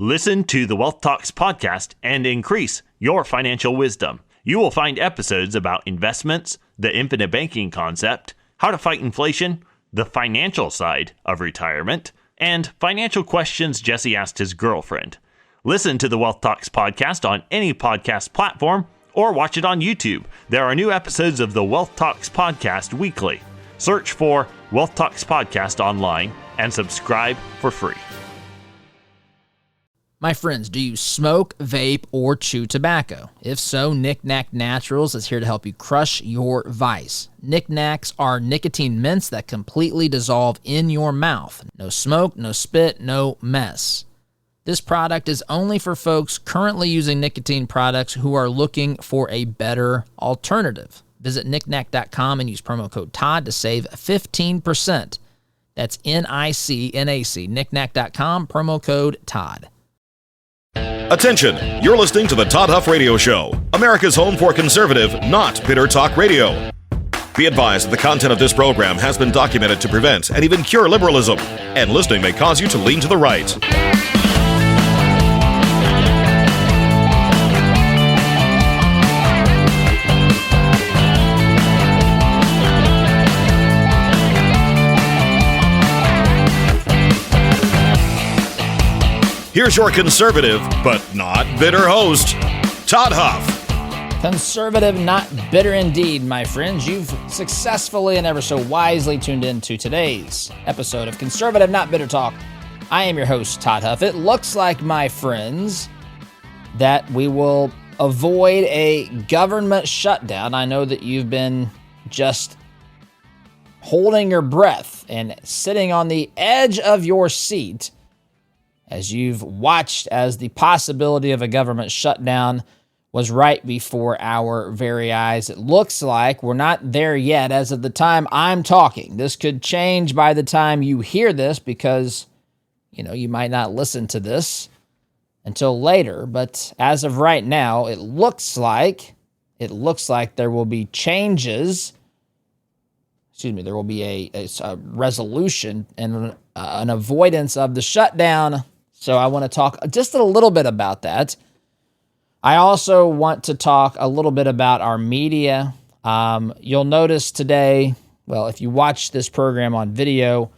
Listen to the Wealth Talks podcast and increase your financial wisdom. You will find episodes about investments, the infinite banking concept, how to fight inflation, the financial side of retirement, and financial questions Jesse asked his girlfriend. Listen to the Wealth Talks podcast on any podcast platform or watch it on YouTube. There are new episodes of the Wealth Talks podcast weekly. Search for Wealth Talks podcast online and subscribe for free. My friends, do you smoke, vape, or chew tobacco? If so, Knick Knack Naturals is here to help you crush your vice. Knick Knacks are nicotine mints that completely dissolve in your mouth. No smoke, no spit, no mess. This product is only for folks currently using nicotine products who are looking for a better alternative. Visit knickknack.com and use promo code Todd to save 15%. That's NICNAC, knickknack.com, promo code Todd. Attention, you're listening to the Todd Huff Radio Show, America's home for conservative, not bitter talk radio. Be advised that the content of this program has been documented to prevent and even cure liberalism, and listening may cause you to lean to the right. Here's your conservative, but not bitter host, Todd Huff. Conservative, not bitter indeed, my friends. You've successfully and ever so wisely tuned in to today's episode of Conservative, Not Bitter Talk. I am your host, Todd Huff. It looks like, my friends, that we will avoid a government shutdown. I know that you've been just holding your breath and sitting on the edge of your seat as you've watched as the possibility of a government shutdown was right before our very eyes. It looks like we're not there yet as of the time I'm talking. This could change by the time you hear this because, you might not listen to this until later. But as of right now, it looks like there will be changes. There will be a resolution and an avoidance of the shutdown. So I want to talk just a little bit about that. I also want to talk a little bit about our media. You'll notice today, if you watch this program on video,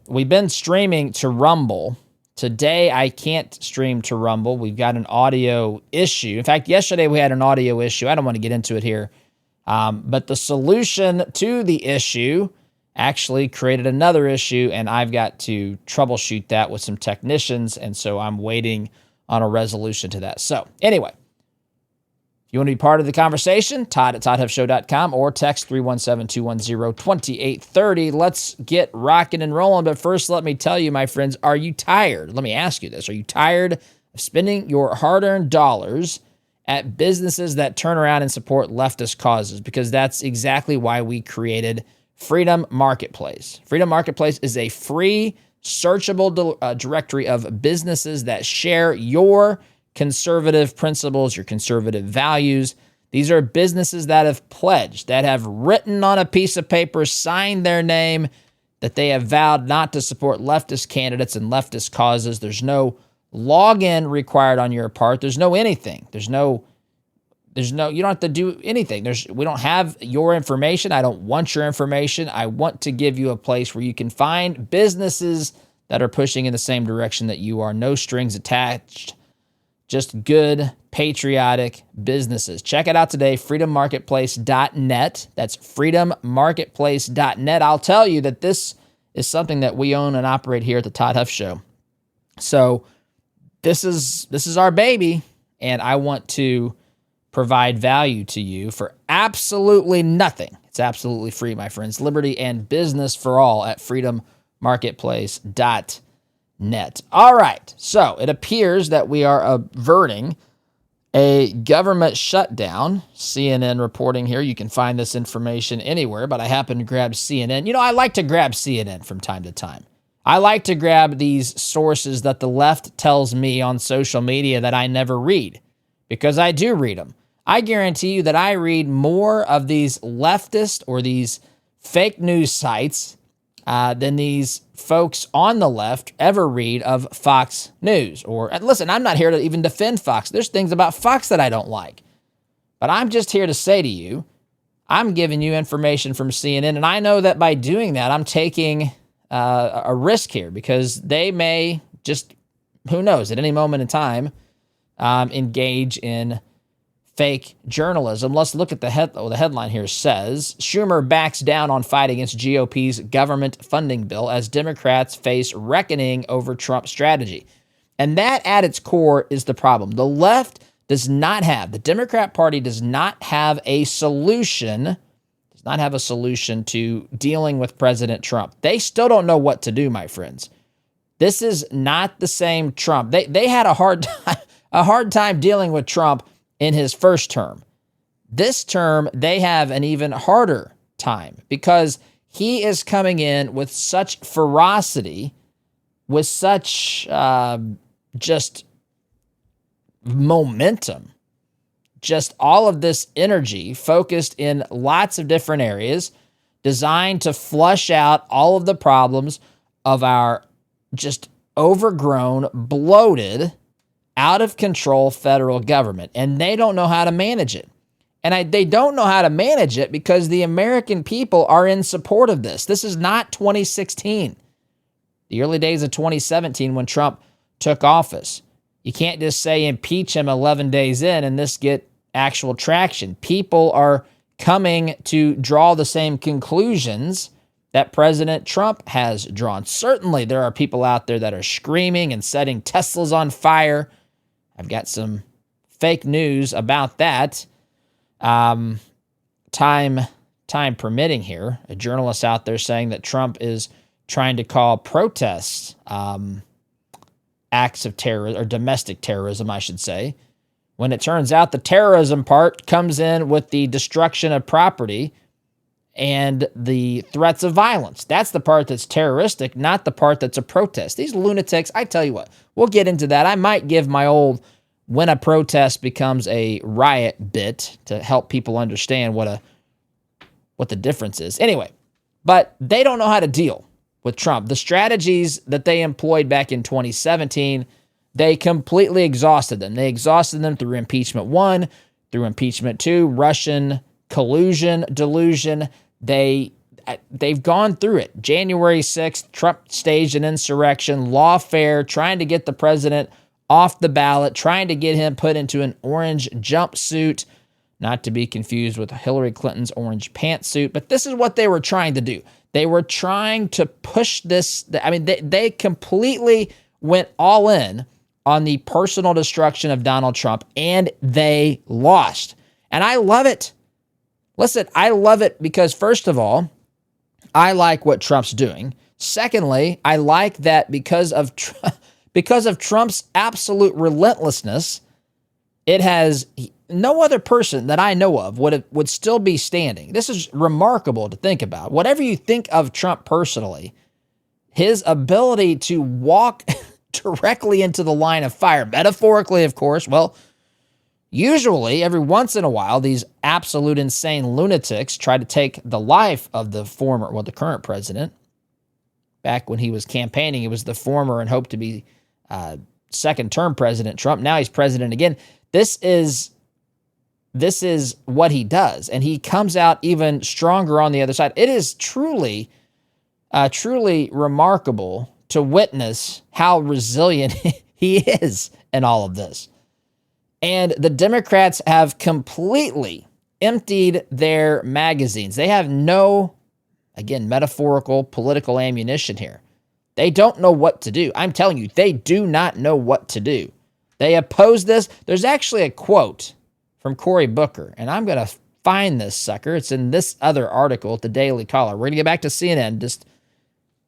we've been streaming to Rumble. Today, I can't stream to Rumble. We've got an audio issue. In fact, yesterday we had an audio issue. I don't want to get into it here. But the solution to the issue actually created another issue, and I've got to troubleshoot that with some technicians, and so I'm waiting on a resolution to that. So anyway, if you want to be part of the conversation, Todd at ToddHuffShow.com or text 317-210-2830. Let's get rocking and rolling. But first, let me tell you, my friends, are you tired? Let me ask you this. Are you tired of spending your hard-earned dollars at businesses that turn around and support leftist causes? Because that's exactly why we created Freedom Marketplace. Freedom Marketplace is a free, searchable directory of businesses that share your conservative principles, your conservative values. These are businesses that have pledged, that have written on a piece of paper, signed their name, that they have vowed not to support leftist candidates and leftist causes. There's no login required on your part. There's no anything. You don't have to do anything. We don't have your information. I don't want your information. I want to give you a place where you can find businesses that are pushing in the same direction that you are. No strings attached. Just good, patriotic businesses. Check it out today, freedommarketplace.net. That's freedommarketplace.net. I'll tell you that this is something that we own and operate here at the Todd Huff Show. So this is our baby, and I want to provide value to you for absolutely nothing. It's absolutely free, my friends. Liberty and business for all at freedommarketplace.net. All right, so it appears that we are averting a government shutdown. CNN reporting here. You can find this information anywhere, but I happen to grab CNN. I like to grab CNN from time to time. I like to grab these sources that the left tells me on social media that I never read, because I do read them. I guarantee you that I read more of these leftist or these fake news sites than these folks on the left ever read of Fox News. Or listen, I'm not here to even defend Fox. There's things about Fox that I don't like. But I'm just here to say to you, I'm giving you information from CNN, and I know that by doing that, I'm taking a risk here because they may just, who knows, at any moment in time, engage in fake journalism. Let's look at the headline here says, Schumer backs down on fight against GOP's government funding bill as Democrats face reckoning over Trump's strategy. And that at its core is the problem. The left does not have, the Democrat Party does not have a solution, to dealing with President Trump. They still don't know what to do, my friends. This is not the same Trump. They had a hard time dealing with Trump in his first term. This term, they have an even harder time because he is coming in with such ferocity, with such just momentum, just all of this energy focused in lots of different areas designed to flush out all of the problems of our just overgrown, bloated, out of control federal government. And they don't know how to manage it. And they don't know how to manage it because the American people are in support of this. This is not 2016, the early days of 2017 when Trump took office. You can't just say impeach him 11 days in and this get actual traction. People are coming to draw the same conclusions that President Trump has drawn. Certainly, there are people out there that are screaming and setting Teslas on fire. I've got some fake news about that. Time permitting here, a journalist out there saying that Trump is trying to call protests acts of terror or domestic terrorism, I should say, when it turns out the terrorism part comes in with the destruction of property and the threats of violence. That's the part that's terroristic, not the part that's a protest. These lunatics, I tell you what, we'll get into that. I might give my old when a protest becomes a riot bit to help people understand what the difference is. Anyway, but they don't know how to deal with Trump. The strategies that they employed back in 2017, they completely exhausted them. They exhausted them through impeachment 1, through impeachment 2, Russian collusion, delusion. They've gone through it. January 6th, Trump staged an insurrection, lawfare, trying to get the president off the ballot, trying to get him put into an orange jumpsuit, not to be confused with Hillary Clinton's orange pantsuit. But this is what they were trying to do. They were trying to push this. I mean, they completely went all in on the personal destruction of Donald Trump, and they lost. And I love it. Listen, I love it because, first of all, I like what Trump's doing. Secondly, I like that because of Trump's absolute relentlessness, it has no other person that I know of would still be standing. This is remarkable to think about. Whatever you think of Trump personally, his ability to walk directly into the line of fire, metaphorically, of course, well, usually every once in a while, these absolute insane lunatics try to take the life of the current president. Back when he was campaigning, it was the former and hoped to be second-term President Trump. Now he's president again. This is what he does, and he comes out even stronger on the other side. It is truly remarkable to witness how resilient he is in all of this. And the Democrats have completely emptied their magazines. They have no, again, metaphorical political ammunition here. They don't know what to do. I'm telling you, they do not know what to do. They oppose this. There's actually a quote from Cory Booker, and I'm going to find this sucker. It's in this other article at the Daily Caller. We're going to get back to CNN. Just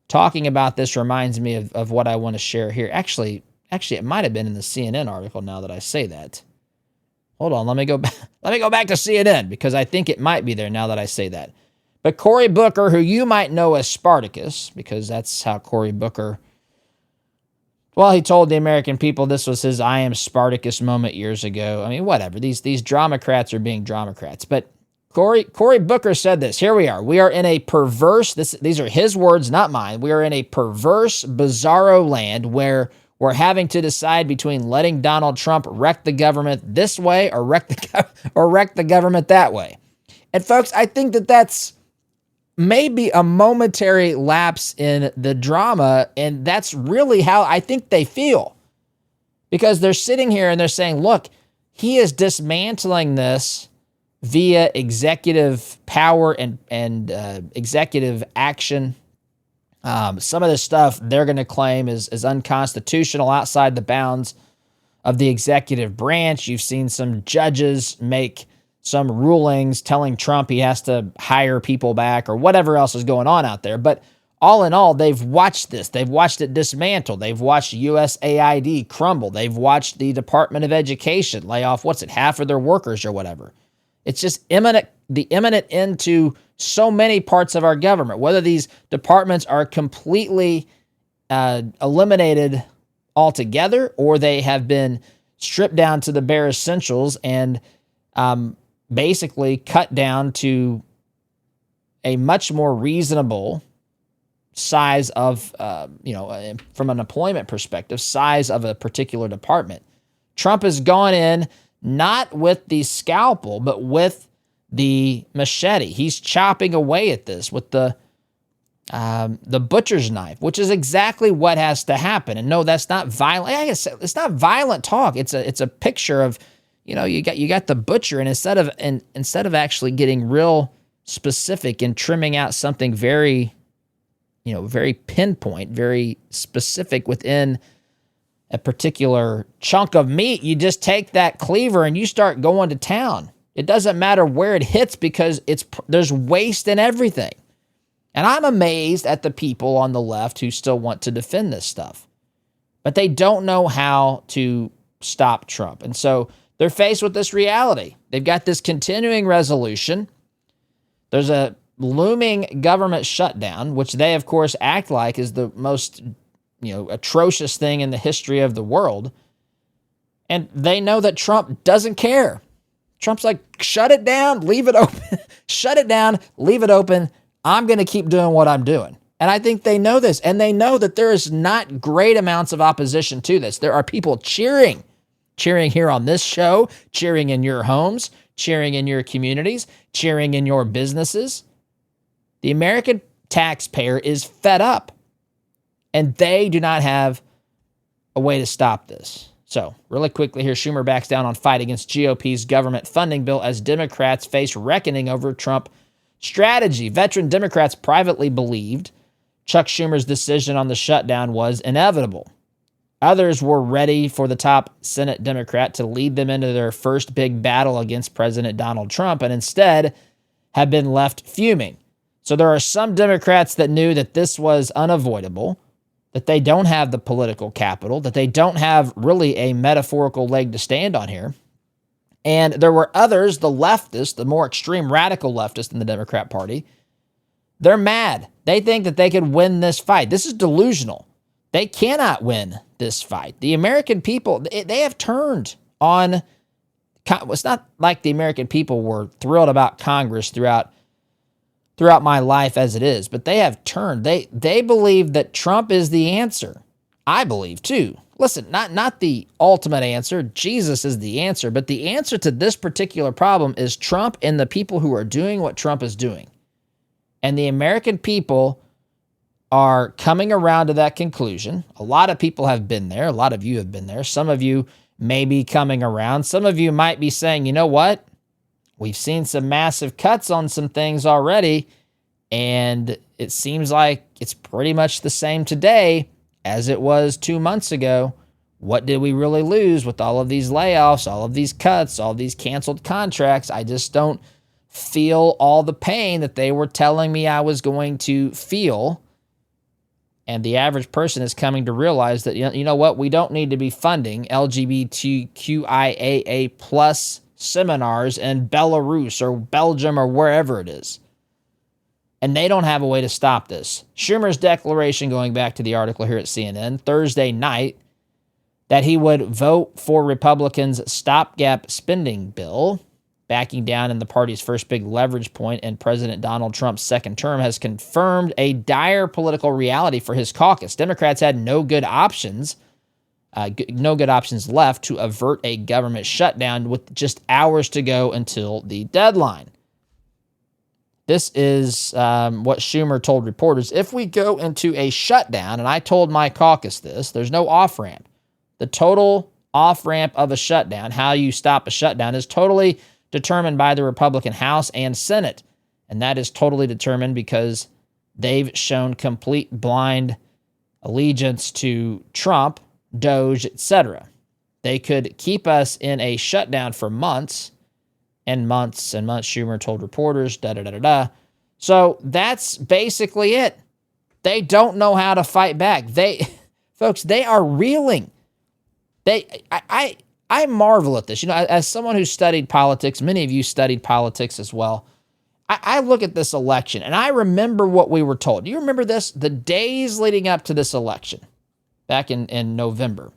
talking about this reminds me of what I want to share here. Actually, it might have been in the CNN article now that I say that. Hold on, let me go back to CNN because I think it might be there now that I say that. But Cory Booker, who you might know as Spartacus, because that's how Cory Booker, well, he told the American people this was his I am Spartacus moment years ago. I mean, whatever. These dramocrats are being dramocrats. But Cory Booker said this. Here we are. We are in a perverse, these are his words, not mine. We are in a perverse, bizarro land where we're having to decide between letting Donald Trump wreck the government this way or wreck the government that way. And folks, I think that that's maybe a momentary lapse in the drama, and that's really how I think they feel. Because they're sitting here and they're saying, look, he is dismantling this via executive power and executive action. Some of this stuff they're going to claim is unconstitutional, outside the bounds of the executive branch. You've seen some judges make some rulings telling Trump he has to hire people back or whatever else is going on out there. But all in all, they've watched this. They've watched it dismantle. They've watched USAID crumble. They've watched the Department of Education lay off, half of their workers or whatever. It's just the imminent end to so many parts of our government, whether these departments are completely eliminated altogether or they have been stripped down to the bare essentials and basically cut down to a much more reasonable size of, from an employment perspective, size of a particular department. Trump has gone in not with the scalpel, but with the machete. He's chopping away at this with the butcher's knife, which is exactly what has to happen. And no, that's not violent. Like I said, it's not violent talk. It's a picture of, you got the butcher, and instead of actually getting real specific and trimming out something very, very pinpoint, very specific within a particular chunk of meat, you just take that cleaver and you start going to town. It doesn't matter where it hits because there's waste in everything. And I'm amazed at the people on the left who still want to defend this stuff. But they don't know how to stop Trump. And so they're faced with this reality. They've got this continuing resolution. There's a looming government shutdown, which they, of course, act like is the most atrocious thing in the history of the world. And they know that Trump doesn't care. Trump's like, shut it down, leave it open. Shut it down, leave it open. I'm going to keep doing what I'm doing. And I think they know this. And they know that there is not great amounts of opposition to this. There are people cheering here on this show, cheering in your homes, cheering in your communities, cheering in your businesses. The American taxpayer is fed up. And they do not have a way to stop this. So, really quickly here, Schumer backs down on fight against GOP's government funding bill as Democrats face reckoning over Trump strategy. Veteran Democrats privately believed Chuck Schumer's decision on the shutdown was inevitable. Others were ready for the top Senate Democrat to lead them into their first big battle against President Donald Trump, and instead have been left fuming. So there are some Democrats that knew that this was unavoidable, that they don't have the political capital, that they don't have really a metaphorical leg to stand on here. And there were others, the leftists, the more extreme radical leftists in the Democrat Party, they're mad. They think that they could win this fight. This is delusional. They cannot win this fight. The American people, they have turned on, it's not like the American people were thrilled about Congress throughout my life as it is, but they have turned. They believe that Trump is the answer. I believe too. Listen, not the ultimate answer. Jesus is the answer, but the answer to this particular problem is Trump and the people who are doing what Trump is doing. And the American people are coming around to that conclusion. A lot of people have been there. A lot of you have been there. Some of you may be coming around. Some of you might be saying, you know what? We've seen some massive cuts on some things already, and it seems like it's pretty much the same today as it was 2 months ago. What did we really lose with all of these layoffs, all of these cuts, all these canceled contracts? I just don't feel all the pain that they were telling me I was going to feel. And the average person is coming to realize that, you know what? We don't need to be funding LGBTQIAA plus seminars in Belarus or Belgium or wherever it is. And they don't have a way to stop this. Schumer's declaration, going back to the article here at CNN, Thursday night, that he would vote for Republicans' stopgap spending bill, backing down in the party's first big leverage point in President Donald Trump's second term, has confirmed a dire political reality for his caucus. Democrats had no good options left to avert a government shutdown with just hours to go until the deadline. This is what Schumer told reporters. If we go into a shutdown, and I told my caucus this, there's no off-ramp. The total off-ramp of a shutdown, how you stop a shutdown, is totally determined by the Republican House and Senate. And that is totally determined because they've shown complete blind allegiance to Trump, Doge, etc. They could keep us in a shutdown for months and months and months, Schumer told reporters, So that's basically it. They don't know how to fight back. Folks, they are reeling. I marvel at this. You know, as someone who studied politics, many of you studied politics as well. I look at this election and I remember what we were told. Do you remember this? The days leading up to this election back in November.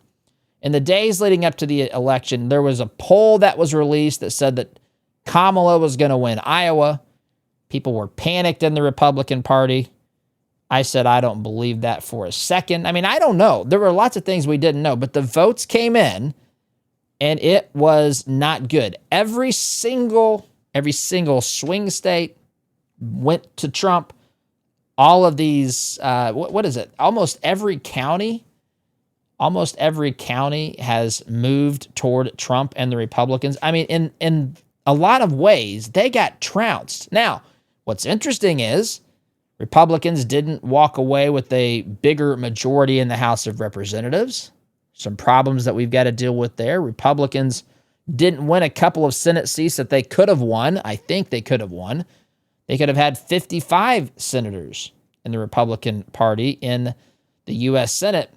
In the days leading up to the election, there was a poll that was released that said that Kamala was going to win Iowa. People were panicked in the Republican Party. I said, I don't believe that for a second. I mean, I don't know. There were lots of things we didn't know, but the votes came in and it was not good. Every single swing state went to Trump. All of these, what is it? Almost every county has moved toward Trump and the Republicans. I mean, in a lot of ways, they got trounced. Now, what's interesting is Republicans didn't walk away with a bigger majority in the House of Representatives. Some problems that we've got to deal with there. Republicans didn't win a couple of Senate seats that they could have won. I think they could have won. They could have had 55 senators in the Republican Party in the U.S. Senate,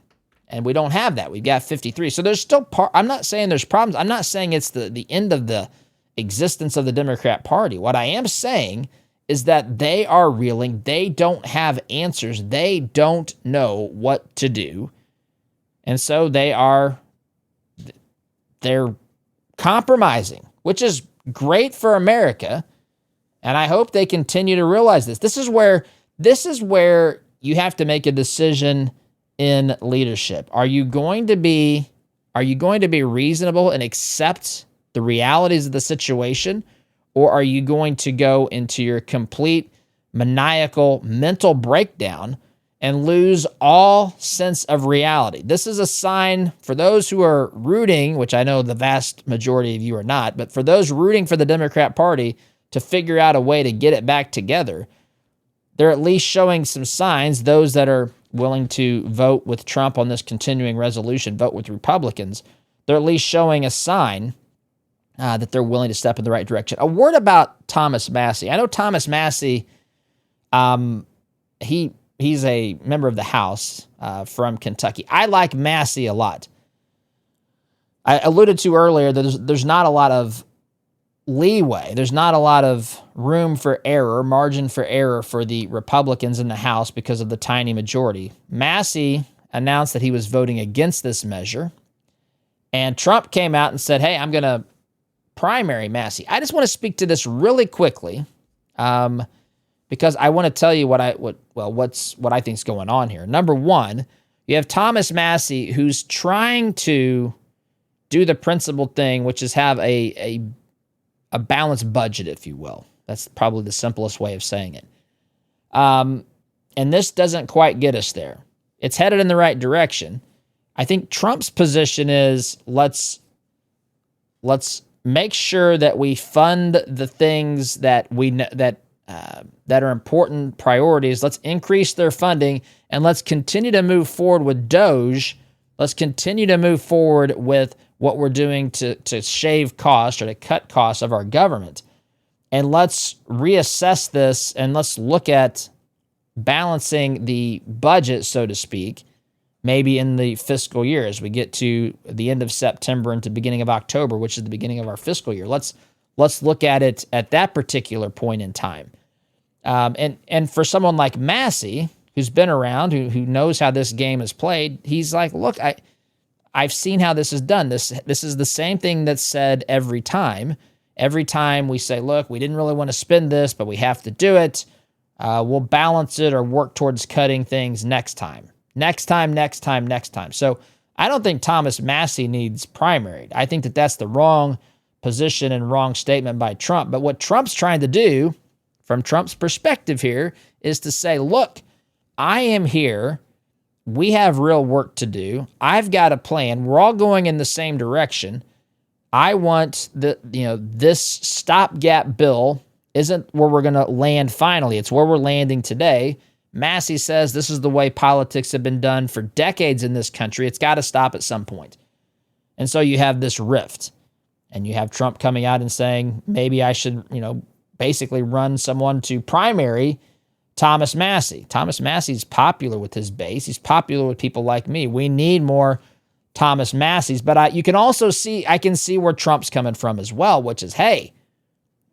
and we don't have that. We've got 53. So there's still I'm not saying there's problems. I'm not saying it's the end of the existence of the Democrat Party. What I am saying is that they are reeling. They don't have answers. They don't know what to do. And so they're compromising, which is great for America. And I hope they continue to realize this. This is where you have to make a decision in leadership. Are you going to be reasonable and accept the realities of the situation? Or are you going to go into your complete maniacal mental breakdown and lose all sense of reality? This is a sign for those who are rooting, which I know the vast majority of you are not, but for those rooting for the Democrat Party to figure out a way to get it back together, they're at least showing some signs. Those that are willing to vote with Trump on this continuing resolution, vote with Republicans, they're at least showing a sign that they're willing to step in the right direction. A word about Thomas Massie. I know Thomas Massie, he's a member of the House from Kentucky. I like Massie a lot. I alluded to earlier that there's not a lot of leeway. There's not a lot of room for error, margin for error for the Republicans in the House because of the tiny majority. Massie announced that he was voting against this measure, and Trump came out and said, hey, I'm going to primary Massie. I just want to speak to this really quickly because I want to tell you what I think is going on here. Number one, you have Thomas Massie who's trying to do the principled thing, which is have a balanced budget, if you will. That's probably the simplest way of saying it. And this doesn't quite get us there. It's headed in the right direction. I think Trump's position is let's make sure that we fund the things that that are important priorities. Let's increase their funding, and let's continue to move forward with Doge. Let's continue to move forward with what we're doing to shave costs or to cut costs of our government. And let's reassess this, and let's look at balancing the budget, so to speak, maybe in the fiscal year as we get to the end of September into the beginning of October, which is the beginning of our fiscal year. Let's look at it at that particular point in time. And for someone like Massie, who's been around, who knows how this game is played, he's like, look, I've seen how this is done. This is the same thing that's said every time. Every time we say, look, we didn't really want to spend this, but we have to do it, we'll balance it or work towards cutting things next time. Next time. So I don't think Thomas Massie needs primaried. I think that that's the wrong position and wrong statement by Trump. But what Trump's trying to do, from Trump's perspective here, is to say, look, I am here. We have real work to do. I've got a plan. We're all going in the same direction. I want this stopgap bill isn't where we're going to land finally. It's where we're landing today. Massie says this is the way politics have been done for decades in this country. It's got to stop at some point. And so you have this rift. And you have Trump coming out and saying, maybe I should, basically run someone to primary Thomas Massie. Thomas Massie's popular with his base. He's popular with people like me. We need more Thomas Massies. But you can also see, I can see where Trump's coming from as well, which is, hey,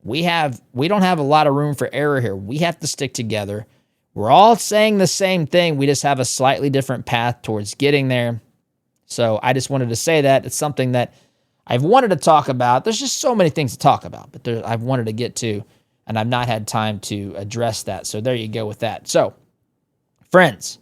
we don't have a lot of room for error here. We have to stick together. We're all saying the same thing. We just have a slightly different path towards getting there. So I just wanted to say that. It's something that I've wanted to talk about. There's just so many things to talk about, but I've wanted to get to, and I've not had time to address that. So there you go with that. So, friends,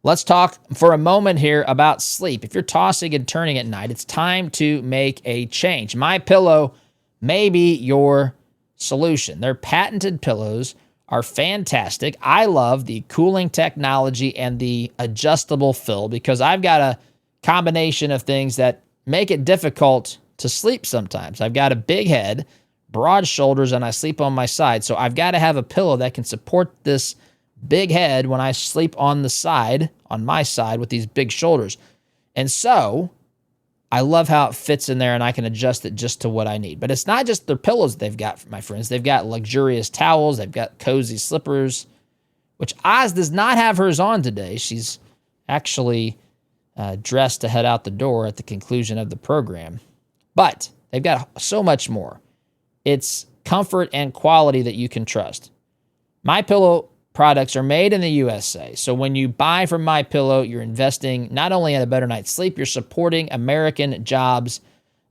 let's talk for a moment here about sleep. If you're tossing and turning at night, it's time to make a change. MyPillow may be your solution. Their patented pillows are fantastic. I love the cooling technology and the adjustable fill because I've got a combination of things that make it difficult to sleep sometimes. I've got a big head, broad shoulders, and I sleep on my side. So I've got to have a pillow that can support this big head when I sleep on the side, on my side with these big shoulders. And so I love how it fits in there and I can adjust it just to what I need. But it's not just the pillows they've got, my friends. They've got luxurious towels. They've got cozy slippers, which Oz does not have hers on today. She's actually dressed to head out the door at the conclusion of the program. But they've got so much more. It's comfort and quality that you can trust. MyPillow products are made in the USA. So when you buy from MyPillow, you're investing not only in a better night's sleep, you're supporting American jobs,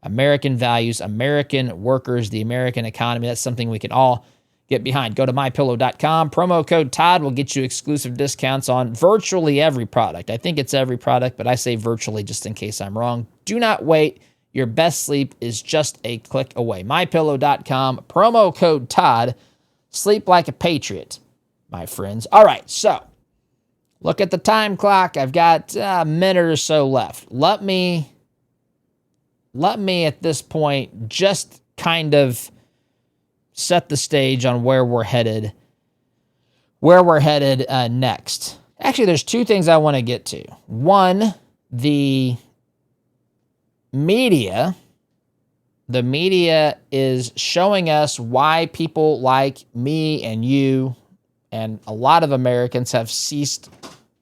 American values, American workers, the American economy. That's something we can all get behind. Go to mypillow.com. Promo code Todd will get you exclusive discounts on virtually every product. I think it's every product, but I say virtually just in case I'm wrong. Do not wait. Your best sleep is just a click away. mypillow.com. Promo code Todd. Sleep like a patriot, my friends. All right, so look at the time clock. I've got a minute or so left. Let me at this point just kind of set the stage on where we're headed next. Actually, there's two things I want to get to. One, the media is showing us why people like me and you and a lot of Americans have ceased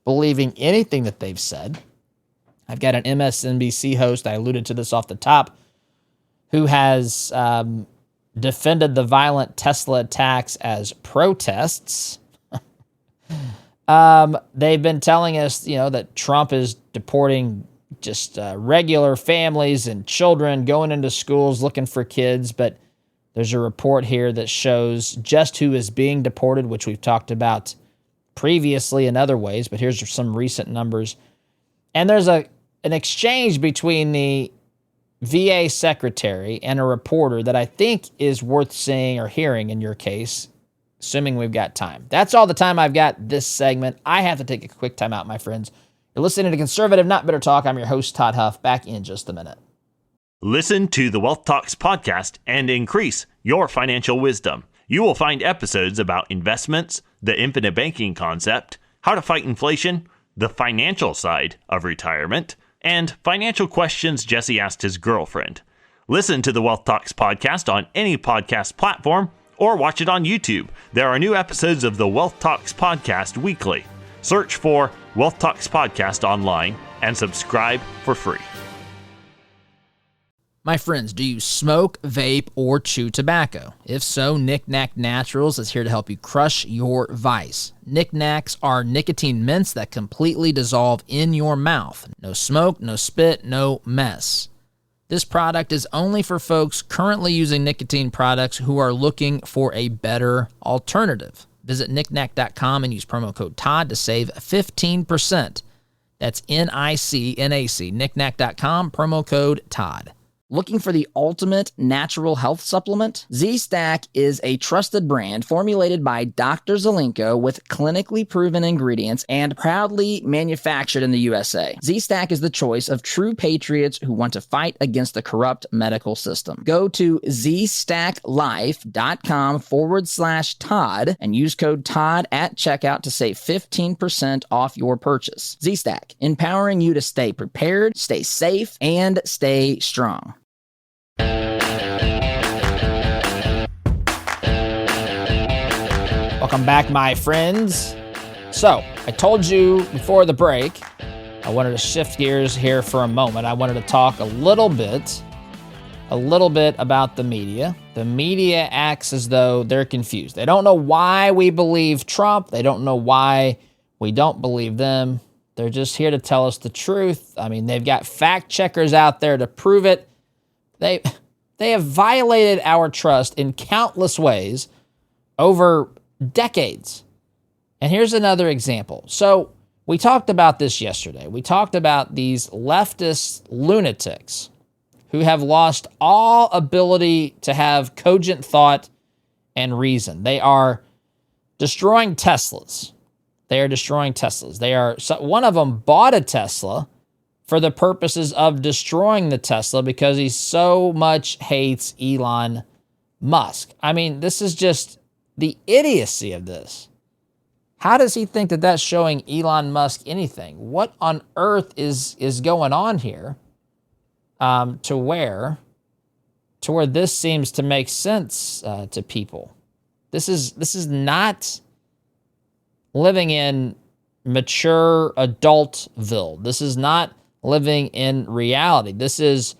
believing anything that they've said. I've got an MSNBC host, I alluded to this off the top, who has defended the violent Tesla attacks as protests. They've been telling us, that Trump is deporting just regular families and children going into schools looking for kids. But there's a report here that shows just who is being deported, which we've talked about previously in other ways. But here's some recent numbers. And there's an exchange between the VA secretary and a reporter that I think is worth seeing or hearing in your case, assuming we've got time. That's all the time I've got this segment. I have to take a quick time out, my friends. You're listening to Conservative Not Bitter Talk. I'm your host, Todd Huff. Back in just a minute. Listen to the Wealth Talks podcast and increase your financial wisdom. You will find episodes about investments, the infinite banking concept, how to fight inflation, the financial side of retirement, and financial questions Jesse asked his girlfriend. Listen to the Wealth Talks podcast on any podcast platform or watch it on YouTube. There are new episodes of the Wealth Talks podcast weekly. Search for Wealth Talks podcast online and subscribe for free. My friends, do you smoke, vape, or chew tobacco? If so, Knick Knack Naturals is here to help you crush your vice. Knick Knacks are nicotine mints that completely dissolve in your mouth. No smoke, no spit, no mess. This product is only for folks currently using nicotine products who are looking for a better alternative. Visit knickknack.com and use promo code Todd to save 15%. That's NICNAC, knickknack.com, promo code Todd. Looking for the ultimate natural health supplement? Z-Stack is a trusted brand formulated by Dr. Zelenko with clinically proven ingredients and proudly manufactured in the USA. Z-Stack is the choice of true patriots who want to fight against the corrupt medical system. Go to zstacklife.com/Todd and use code Todd at checkout to save 15% off your purchase. Z-Stack, empowering you to stay prepared, stay safe, and stay strong. Welcome back, my friends. So, I told you before the break, I wanted to shift gears here for a moment. I wanted to talk a little bit about the media. The media acts as though they're confused. They don't know why we believe Trump. They don't know why we don't believe them. They're just here to tell us the truth. I mean, they've got fact checkers out there to prove it. They have violated our trust in countless ways over decades. And here's another example. So we talked about this yesterday. We talked about these leftist lunatics who have lost all ability to have cogent thought and reason. They are destroying Teslas. One of them bought a Tesla for the purposes of destroying the Tesla because he so much hates Elon Musk. I mean, this is just the idiocy of this. How does he think that that's showing Elon Musk anything? What on earth is going on here to where this seems to make sense to people? This is not living in mature adultville. This is not living in reality. This is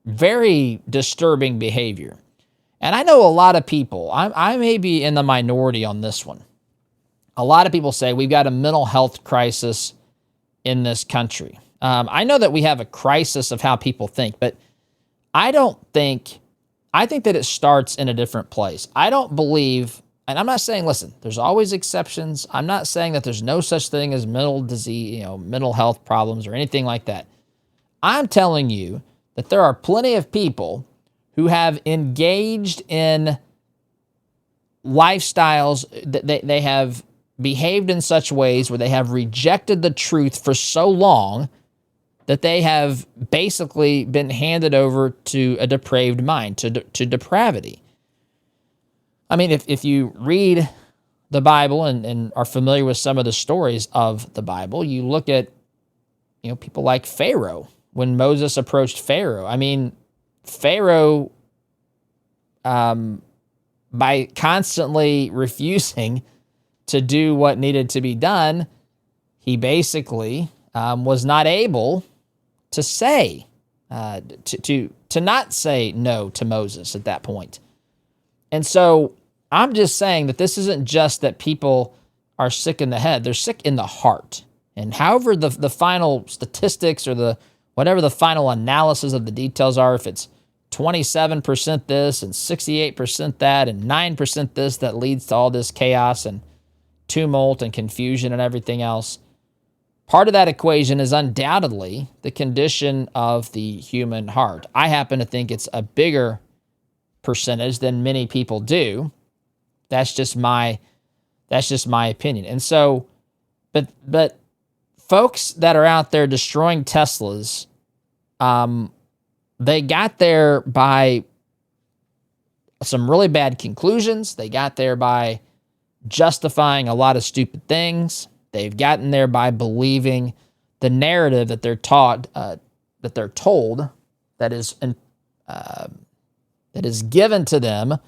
very disturbing behavior. And I know a lot of people, I may be in the minority on this one. A lot of people say we've got a mental health crisis in this country. I know that we have a crisis of how people think, but I think that it starts in a different place. I don't believe, and I'm not saying, listen, there's always exceptions. I'm not saying that there's no such thing as mental disease, mental health problems or anything like that. I'm telling you that there are plenty of people who have engaged in lifestyles that they have behaved in such ways where they have rejected the truth for so long that they have basically been handed over to a depraved mind, to depravity. I mean, if you read the Bible and are familiar with some of the stories of the Bible, you look at people like Pharaoh. When Moses approached Pharaoh, I mean, Pharaoh, by constantly refusing to do what needed to be done, he basically was not able to say, to not say no to Moses at that point. And so I'm just saying that this isn't just that people are sick in the head, they're sick in the heart. And however the final statistics or whatever the final analysis of the details are, if it's 27% this and 68% that and 9% this that leads to all this chaos and tumult and confusion and everything else, part of that equation is undoubtedly the condition of the human heart. I happen to think it's a bigger percentage than many people do. That's just my opinion. And so, but folks that are out there destroying Teslas, they got there by some really bad conclusions. They got there by justifying a lot of stupid things. They've gotten there by believing the narrative that they're taught, that they're told, that is given to them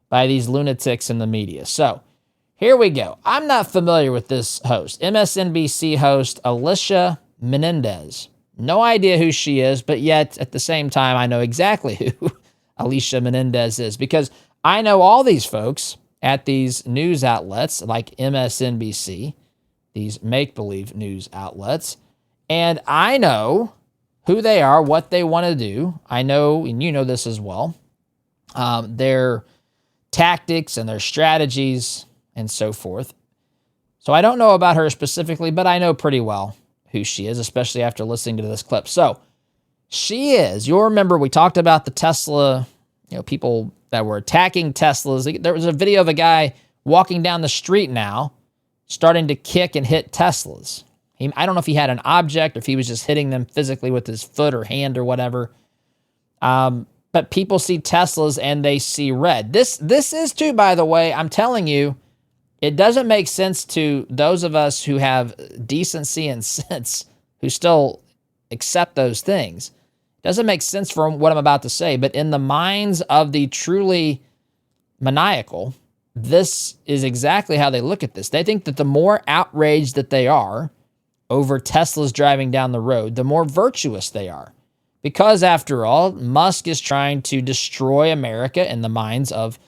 by these lunatics in the media. So here we go. I'm not familiar with this host, MSNBC host Alicia Menendez. No idea who she is, but yet at the same time, I know exactly who Alicia Menendez is because I know all these folks at these news outlets like MSNBC, these make-believe news outlets, and I know who they are, what they want to do. I know, and you know this as well, their tactics and their strategies and so forth. So I don't know about her specifically, but I know pretty well who she is, especially after listening to this clip. So she is, you'll remember we talked about the Tesla, people that were attacking Teslas. There was a video of a guy walking down the street now, starting to kick and hit Teslas. I don't know if he had an object or if he was just hitting them physically with his foot or hand or whatever. But people see Teslas and they see red. This is too, by the way, I'm telling you, it doesn't make sense to those of us who have decency and sense, who still accept those things. It doesn't make sense for what I'm about to say, but in the minds of the truly maniacal, this is exactly how they look at this. They think that the more outraged that they are over Teslas driving down the road, the more virtuous they are. Because after all, Musk is trying to destroy America in the minds of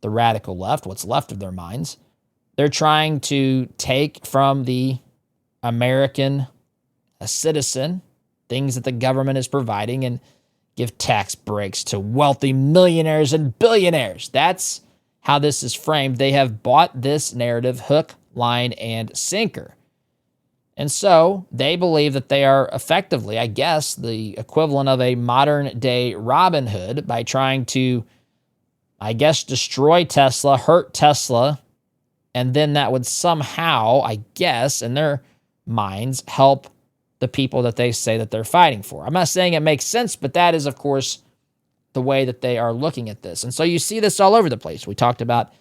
the radical left, what's left of their minds. They're trying to take from the American citizen things that the government is providing and give tax breaks to wealthy millionaires and billionaires. That's how this is framed. They have bought this narrative hook, line, and sinker. And so they believe that they are effectively, I guess, the equivalent of a modern day Robin Hood by trying to, I guess, destroy Tesla, hurt Tesla, and then that would somehow, I guess, in their minds, help the people that they say that they're fighting for. I'm not saying it makes sense, but that is, of course, the way that they are looking at this. And so you see this all over the place. We talked about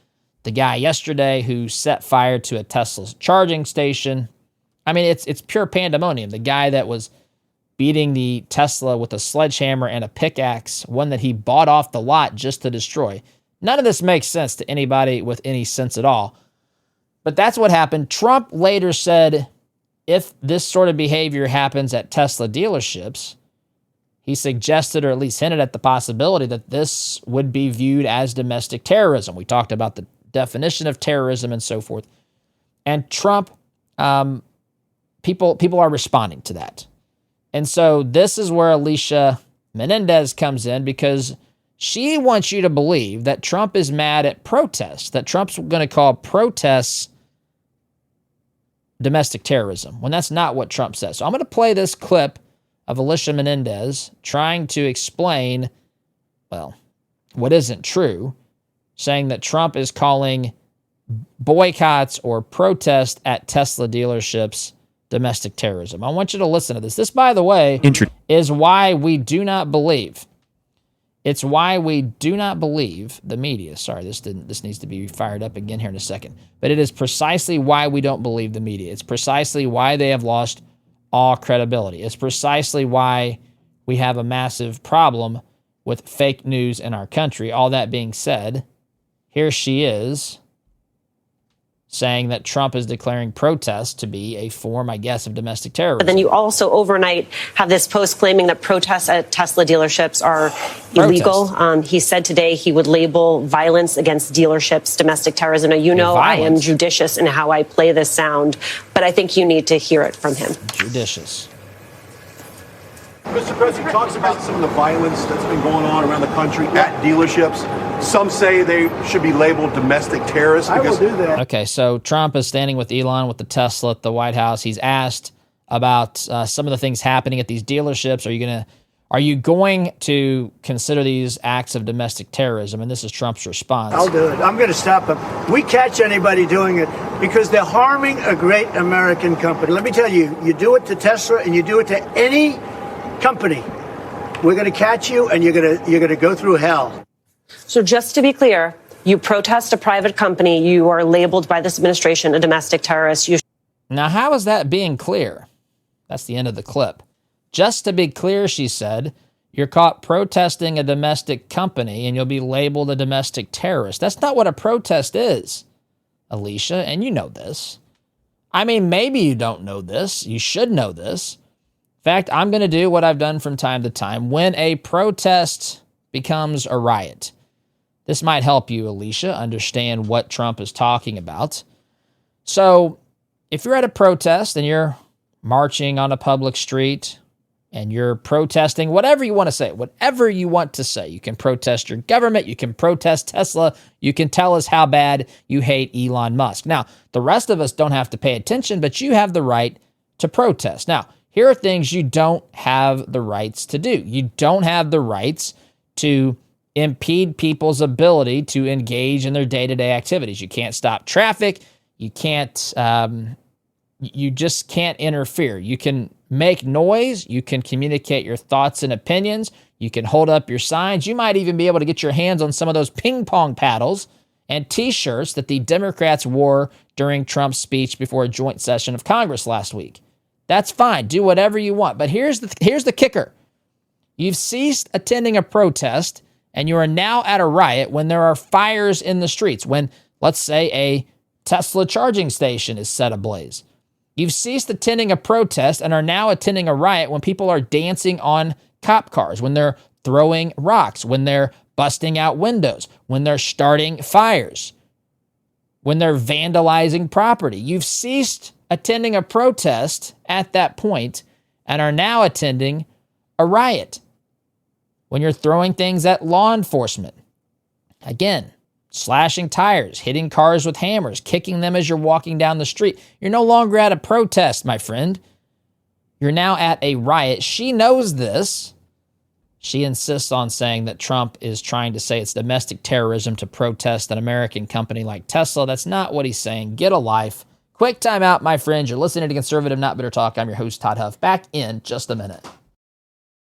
the guy yesterday who set fire to a Tesla's charging station. I mean, it's pure pandemonium. The guy that was beating the Tesla with a sledgehammer and a pickaxe, one that he bought off the lot just to destroy. None of this makes sense to anybody with any sense at all. But that's what happened. Trump later said, if this sort of behavior happens at Tesla dealerships, he suggested or at least hinted at the possibility that this would be viewed as domestic terrorism. We talked about the definition of terrorism and so forth. And Trump, people are responding to that. And so this is where Alicia Menendez comes in, because she wants you to believe that Trump is mad at protests, that Trump's going to call protests domestic terrorism, when that's not what Trump says. So I'm going to play this clip of Alicia Menendez trying to explain, well, what isn't true, saying that Trump is calling boycotts or protests at Tesla dealerships domestic terrorism. I want you to listen to this. This, by the way, is why we do not believe. It's why we do not believe the media. Sorry, this needs to be fired up again here in a second. But it is precisely why we don't believe the media. It's precisely why they have lost all credibility. It's precisely why we have a massive problem with fake news in our country. All that being said, here she is saying that Trump is declaring protests to be a form, I guess, of domestic terrorism. But then you also overnight have this post claiming that protests at Tesla dealerships are illegal. He said today he would label violence against dealerships domestic terrorism. Now, you know, I am judicious in how I play this sound, but I think you need to hear it from him. Judicious. Mr. President talks about some of the violence that's been going on around the country at dealerships. Some say they should be labeled domestic terrorists. I will do that. Okay, so Trump is standing with Elon with the Tesla at the White House. He's asked about some of the things happening at these dealerships. Are you going to consider these acts of domestic terrorism? And this is Trump's response. I'll do it. I'm going to stop them. We catch anybody doing it because they're harming a great American company. Let me tell you, you do it to Tesla and you do it to any company, we're going to catch you and you're going to go through hell. So just to be clear, you protest a private company, you are labeled by this administration a domestic terrorist. Now, how is that being clear? That's the end of the clip. Just to be clear, she said, you're caught protesting a domestic company and you'll be labeled a domestic terrorist. That's not what a protest is, Alicia, and you know this. I mean, maybe you don't know this. You should know this. In fact, I'm going to do what I've done from time to time. When a protest becomes a riot, this might help you, Alicia, understand what Trump is talking about. So if you're at a protest and you're marching on a public street and you're protesting whatever you want to say, whatever you want to say. You can protest your government. You can protest Tesla. You can tell us how bad you hate Elon Musk. Now, the rest of us don't have to pay attention, but you have the right to protest. Now, here are things you don't have the rights to do. You don't have the rights to impede people's ability to engage in their day-to-day activities. You can't stop traffic. You can't, you just can't interfere. You can make noise. You can communicate your thoughts and opinions. You can hold up your signs. You might even be able to get your hands on some of those ping pong paddles and t-shirts that the Democrats wore during Trump's speech before a joint session of Congress last week. That's fine. Do whatever you want. But here's the kicker. You've ceased attending a protest and you are now at a riot when there are fires in the streets, when, let's say, a Tesla charging station is set ablaze. You've ceased attending a protest and are now attending a riot when people are dancing on cop cars, when they're throwing rocks, when they're busting out windows, when they're starting fires, when they're vandalizing property. You've ceased attending a protest at that point and are now attending a riot when you're throwing things at law enforcement. Again, slashing tires, hitting cars with hammers, kicking them as you're walking down the street. You're no longer at a protest, my friend. You're now at a riot. She knows this. She insists on saying that Trump is trying to say it's domestic terrorism to protest an American company like Tesla. That's not what he's saying. Get a life. Quick time out, my friends. You're listening to Conservative Not Bitter Talk. I'm your host, Todd Huff. Back in just a minute.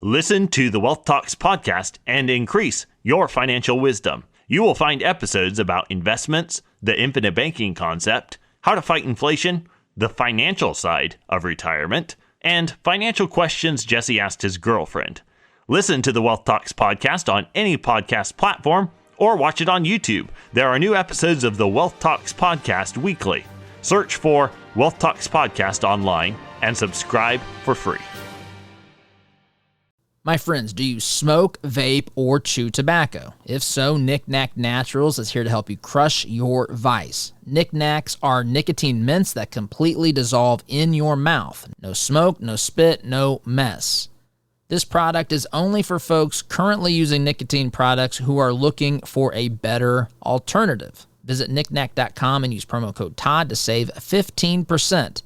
Listen to the Wealth Talks podcast and increase your financial wisdom. You will find episodes about investments, the infinite banking concept, how to fight inflation, the financial side of retirement, and financial questions Jesse asked his girlfriend. Listen to the Wealth Talks podcast on any podcast platform or watch it on YouTube. There are new episodes of the Wealth Talks podcast weekly. Search for Wealth Talks podcast online and subscribe for free. My friends, do you smoke, vape, or chew tobacco? If so, Knick Knack Naturals is here to help you crush your vice. Knick Knacks are nicotine mints that completely dissolve in your mouth. No smoke, no spit, no mess. This product is only for folks currently using nicotine products who are looking for a better alternative. Visit knickknack.com and use promo code Todd to save 15%.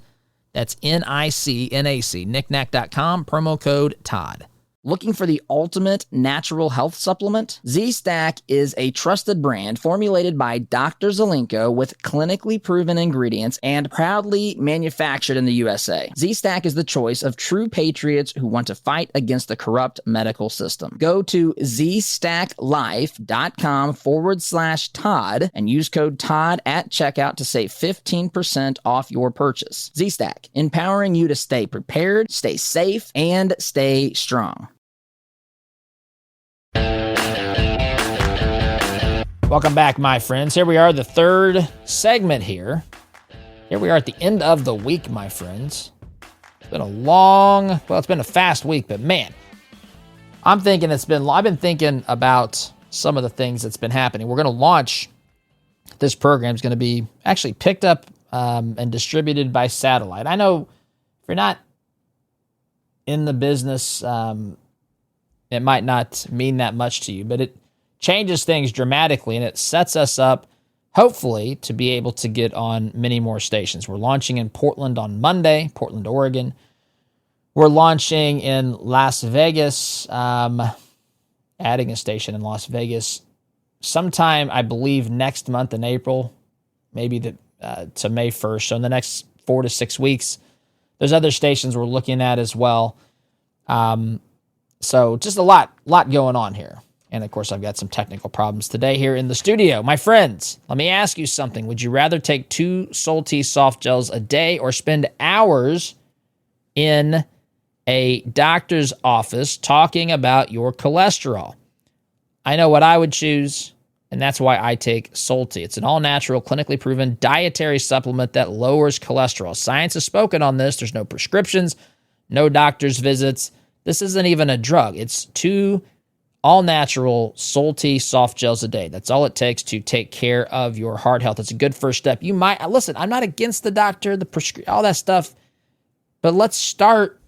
That's NICNAC, knickknack.com, promo code Todd. Looking for the ultimate natural health supplement? Z-Stack is a trusted brand formulated by Dr. Zelenko with clinically proven ingredients and proudly manufactured in the USA. Z-Stack is the choice of true patriots who want to fight against the corrupt medical system. Go to zstacklife.com/Todd and use code Todd at checkout to save 15% off your purchase. Z-Stack, empowering you to stay prepared, stay safe, and stay strong. Welcome back, my friends. Here we are, the third segment here. Here we are at the end of the week, my friends. It's been it's been a fast week, but man, I've been thinking about some of the things that's been happening. We're going to launch, this program is going to be actually picked up and distributed by satellite. I know if you're not in the business, it might not mean that much to you, but it changes things dramatically, and it sets us up, hopefully, to be able to get on many more stations. We're launching in Portland on Monday, Portland, Oregon. We're launching in Las Vegas, adding a station in Las Vegas sometime, I believe, next month in April, maybe to May 1st. So in the next 4 to 6 weeks, there's other stations we're looking at as well. So just a lot going on here. And, of course, I've got some technical problems today here in the studio. My friends, let me ask you something. Would you rather take 2 Solti soft gels a day or spend hours in a doctor's office talking about your cholesterol? I know what I would choose, and that's why I take Solti. It's an all-natural, clinically proven dietary supplement that lowers cholesterol. Science has spoken on this. There's no prescriptions, no doctor's visits. This isn't even a drug. It's 2 all-natural Solti soft gels a day. That's all it takes to take care of your heart health. It's a good first step. You might, listen, I'm not against the doctor, all that stuff, but let's start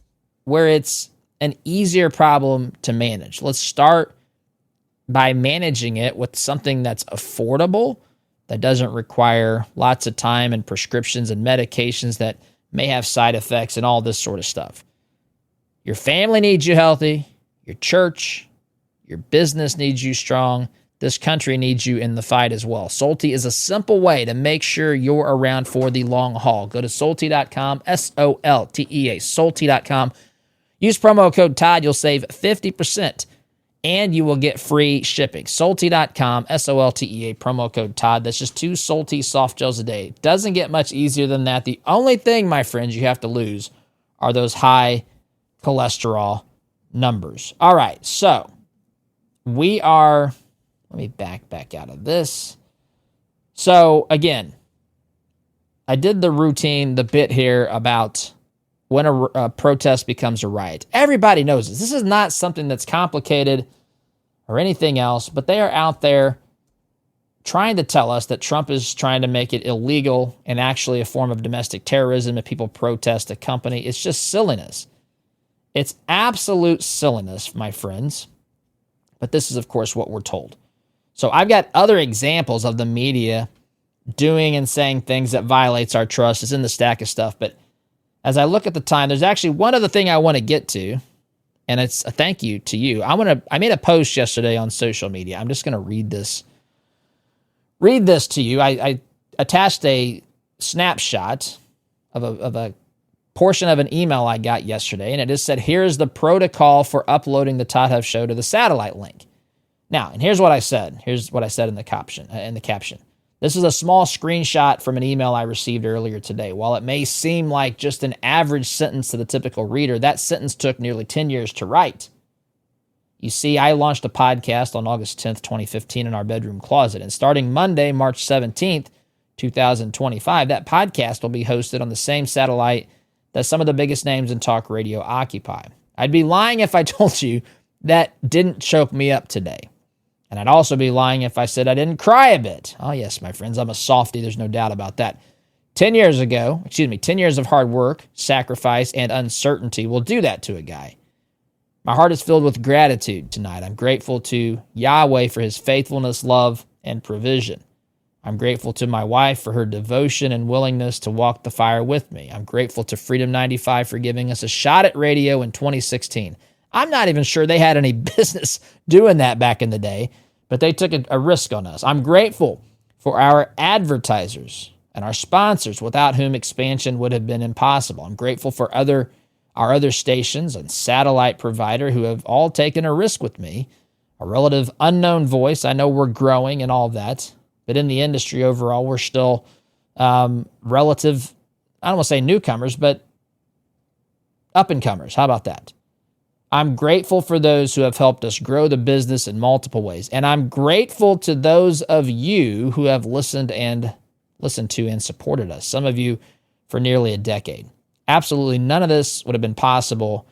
where it's an easier problem to manage. Let's start by managing it with something that's affordable, that doesn't require lots of time and prescriptions and medications that may have side effects and all this sort of stuff. Your family needs you healthy. Your church, your business needs you strong. This country needs you in the fight as well. Solti is a simple way to make sure you're around for the long haul. Go to Solti.com, Soltea, Solti.com. Use promo code Todd. You'll save 50%, and you will get free shipping. Solti.com, Soltea, promo code Todd. That's just 2 Solti soft gels a day. Doesn't get much easier than that. The only thing, my friends, you have to lose are those high cholesterol numbers. All right, so we are... Let me back out of this. So, again, I did the routine, the bit here about when a protest becomes a riot. Everybody knows this. This is not something that's complicated or anything else, but they are out there trying to tell us that Trump is trying to make it illegal and actually a form of domestic terrorism if people protest a company. It's just silliness. It's absolute silliness, my friends. But this is, of course, what we're told. So I've got other examples of the media doing and saying things that violates our trust. It's in the stack of stuff. But as I look at the time, there's actually one other thing I want to get to, and it's a thank you to you. I made a post yesterday on social media. I'm just going to read this to you. I attached a snapshot of a portion of an email I got yesterday, and it just said, here's the protocol for uploading the Todd Huff Show to the satellite link. Now, and here's what I said. Here's what I said in the caption. This is a small screenshot from an email I received earlier today. While it may seem like just an average sentence to the typical reader, that sentence took nearly 10 years to write. You see, I launched a podcast on August 10th, 2015 in our bedroom closet. And starting Monday, March 17th, 2025, that podcast will be hosted on the same satellite that some of the biggest names in talk radio occupy. I'd be lying if I told you that didn't choke me up today. And I'd also be lying if I said I didn't cry a bit. Oh, yes, my friends, I'm a softie. There's no doubt about that. 10 years of hard work, sacrifice, and uncertainty will do that to a guy. My heart is filled with gratitude tonight. I'm grateful to Yahweh for his faithfulness, love, and provision. I'm grateful to my wife for her devotion and willingness to walk the fire with me. I'm grateful to Freedom 95 for giving us a shot at radio in 2016. I'm not even sure they had any business doing that back in the day, but they took a risk on us. I'm grateful for our advertisers and our sponsors, without whom expansion would have been impossible. I'm grateful for our other stations and satellite provider who have all taken a risk with me. A relative unknown voice. I know we're growing and all that, but in the industry overall, we're still relative, I don't want to say newcomers, but up-and-comers. How about that? I'm grateful for those who have helped us grow the business in multiple ways. And I'm grateful to those of you who have listened to and supported us. Some of you for nearly a decade. Absolutely none of this would have been possible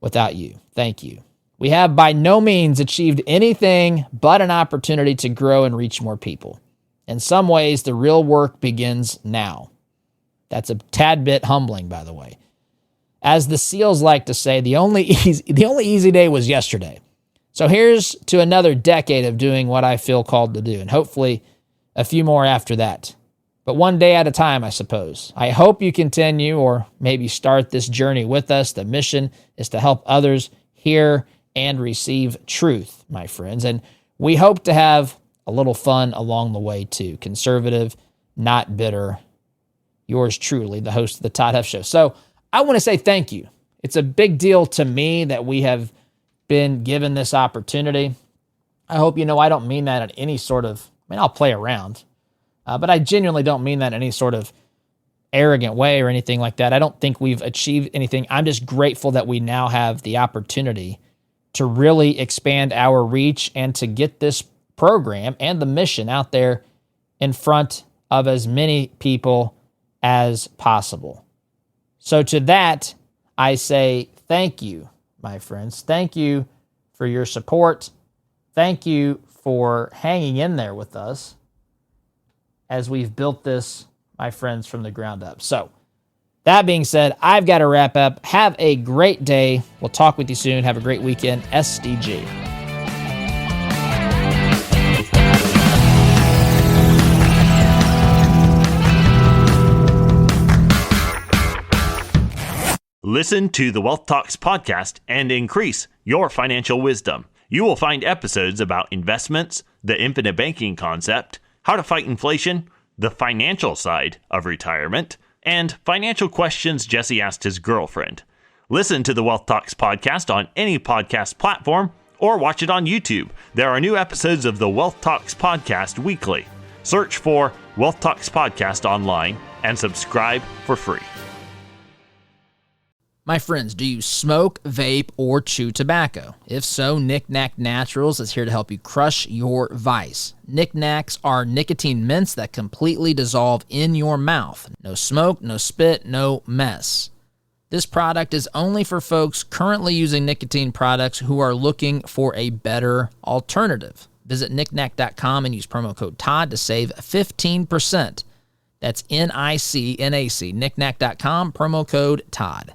without you. Thank you. We have by no means achieved anything but an opportunity to grow and reach more people. In some ways, the real work begins now. That's a tad bit humbling, by the way. As the SEALs like to say, the only easy day was yesterday. So here's to another decade of doing what I feel called to do, and hopefully a few more after that. But one day at a time, I suppose. I hope you continue or maybe start this journey with us. The mission is to help others hear and receive truth, my friends. And we hope to have a little fun along the way, too. Conservative, not bitter. Yours truly, the host of the Todd Huff Show. So I want to say thank you. It's a big deal to me that we have been given this opportunity. I hope you know I don't mean that in any sort of, I'll play around, but I genuinely don't mean that in any sort of arrogant way or anything like that. I don't think we've achieved anything. I'm just grateful that we now have the opportunity to really expand our reach and to get this program and the mission out there in front of as many people as possible. So to that, I say thank you, my friends. Thank you for your support. Thank you for hanging in there with us as we've built this, my friends, from the ground up. So That being said, I've got to wrap up. Have a great day. We'll talk with you soon. Have a great weekend. SDG. Listen to the Wealth Talks podcast and increase your financial wisdom. You will find episodes about investments, the infinite banking concept, how to fight inflation, the financial side of retirement, and financial questions Jesse asked his girlfriend. Listen to the Wealth Talks podcast on any podcast platform or watch it on YouTube. There are new episodes of the Wealth Talks podcast weekly. Search for Wealth Talks podcast online and subscribe for free. My friends, do you smoke, vape, or chew tobacco? If so, Knick Knack Naturals is here to help you crush your vice. Knick Knacks are nicotine mints that completely dissolve in your mouth. No smoke, no spit, no mess. This product is only for folks currently using nicotine products who are looking for a better alternative. Visit knickknack.com and use promo code Todd to save 15%. That's NICNAC, knickknack.com, promo code Todd.